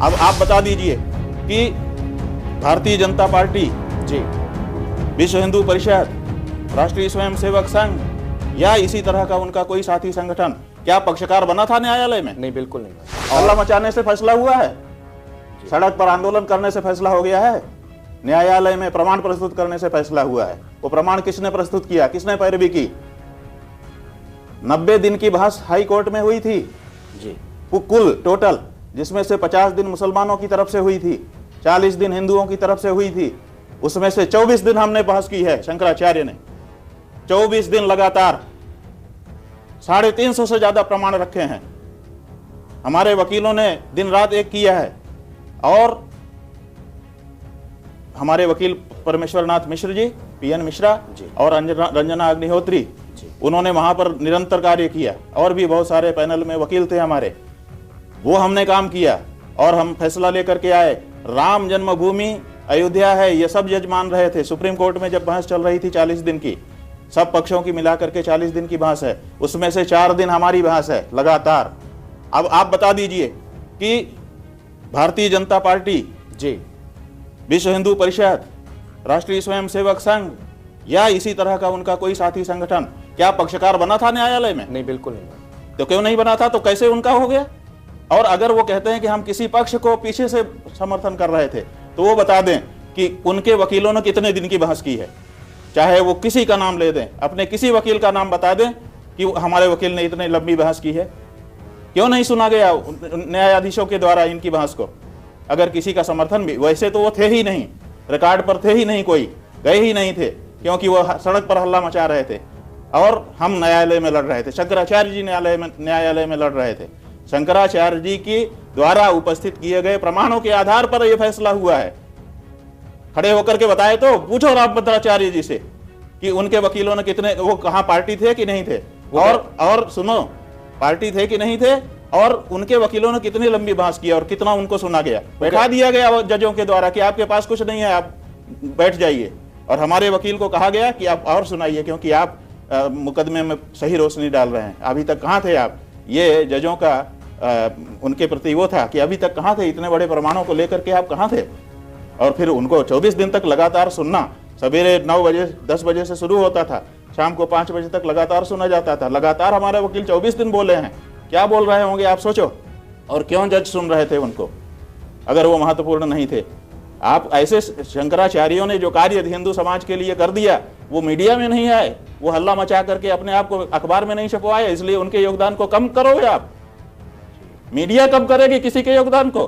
अब आप बता दीजिए कि भारतीय जनता पार्टी जी, विश्व हिंदू परिषद, राष्ट्रीय स्वयंसेवक संघ या इसी तरह का उनका कोई साथी संगठन क्या पक्षकार बना था न्यायालय में? नहीं, बिल्कुल नहीं। हल्ला मचाने से फैसला हुआ है, सड़क पर आंदोलन करने से फैसला हो गया है, न्यायालय में प्रमाण प्रस्तुत करने से फैसला हुआ है। वो प्रमाण किसने प्रस्तुत किया, किसने पैरवी की? 90 दिन की बहस हाई कोर्ट में हुई थी जी, कुल टोटल, जिसमें से 50 दिन मुसलमानों की तरफ से हुई थी, 40 दिन हिंदुओं की तरफ से हुई थी। उसमें से 24 दिन हमने बहस की है, शंकराचार्य ने 24 दिन लगातार 350 से ज्यादा प्रमाण रखे हैं। हमारे वकीलों ने दिन रात एक किया है। और हमारे वकील परमेश्वर नाथ मिश्र जी, पीएन मिश्रा जी, और रंजना अग्निहोत्री, उन्होंने वहां पर निरंतर कार्य किया। और भी बहुत सारे पैनल में वकील थे हमारे, वो हमने काम किया और हम फैसला लेकर के आए। राम जन्मभूमि अयोध्या है, ये सब जज मान रहे थे। सुप्रीम कोर्ट में जब बहस चल रही थी 40 दिन की, सब पक्षों की मिलाकर के 40 दिन की बहस है, उसमें से 4 दिन हमारी बहस है लगातार। अब आप बता दीजिए कि भारतीय जनता पार्टी जी, विश्व हिंदू परिषद, राष्ट्रीय स्वयंसेवक संघ या इसी तरह का उनका कोई साथी संगठन क्या पक्षकार बना था न्यायालय में? नहीं, बिल्कुल नहीं। तो क्यों नहीं बना था? तो कैसे उनका हो गया? और अगर वो कहते हैं कि हम किसी पक्ष को पीछे से समर्थन कर रहे थे, तो वो बता दें कि उनके वकीलों ने कितने दिन की बहस की है। चाहे वो किसी का नाम ले दें, अपने किसी वकील का नाम बता दें कि हमारे वकील ने इतनी लंबी बहस की है। क्यों नहीं सुना गया न्यायाधीशों के द्वारा इनकी बहस को? अगर किसी का समर्थन भी, वैसे तो वो थे ही नहीं, रिकॉर्ड पर थे ही नहीं, कोई गए ही नहीं थे, क्योंकि वो सड़क पर हल्ला मचा रहे थे और हम न्यायालय में लड़ रहे थे। शंकराचार्य जी न्यायालय में लड़ रहे थे। शंकराचार्य जी के द्वारा उपस्थित किए गए प्रमाणों के आधार पर यह फैसला हुआ है। खड़े होकर के बताए तो पूछो रामभद्राचार्य जी से कि उनके वकीलों ने कितने, वो कहाँ पार्टी थे कि नहीं थे, और सुनो, पार्टी थे कि नहीं थे, और उनके वकीलों ने कितनी लंबी बहस की और कितना उनको सुना गया, बैठा दिया गया जजों के द्वारा कि आपके पास कुछ नहीं है, आप बैठ जाइए। और हमारे वकील को कहा गया कि आप और सुनाइए, क्योंकि आप मुकदमे में सही रोशनी डाल रहे हैं। अभी तक कहाँ थे आप? ये जजों का उनके प्रति वो था कि अभी तक कहाँ थे, इतने बड़े प्रमाणों को लेकर के आप कहाँ थे? और फिर उनको 24 दिन तक लगातार सुनना, सवेरे 9 बजे 10 बजे से शुरू होता था, शाम को 5 बजे तक लगातार सुना जाता था। लगातार हमारे वकील 24 दिन बोले हैं। क्या बोल रहे होंगे आप सोचो। और क्यों जज सुन रहे थे उनको, अगर वो महत्वपूर्ण नहीं थे? आप ऐसे शंकराचार्यों ने जो कार्य हिंदू समाज के लिए कर दिया, वो मीडिया में नहीं आए, वो हल्ला मचा करके अपने आप को अखबार में नहीं छपवाए, इसलिए उनके योगदान को कम करोगे आप? मीडिया कम करेगी किसी के योगदान को?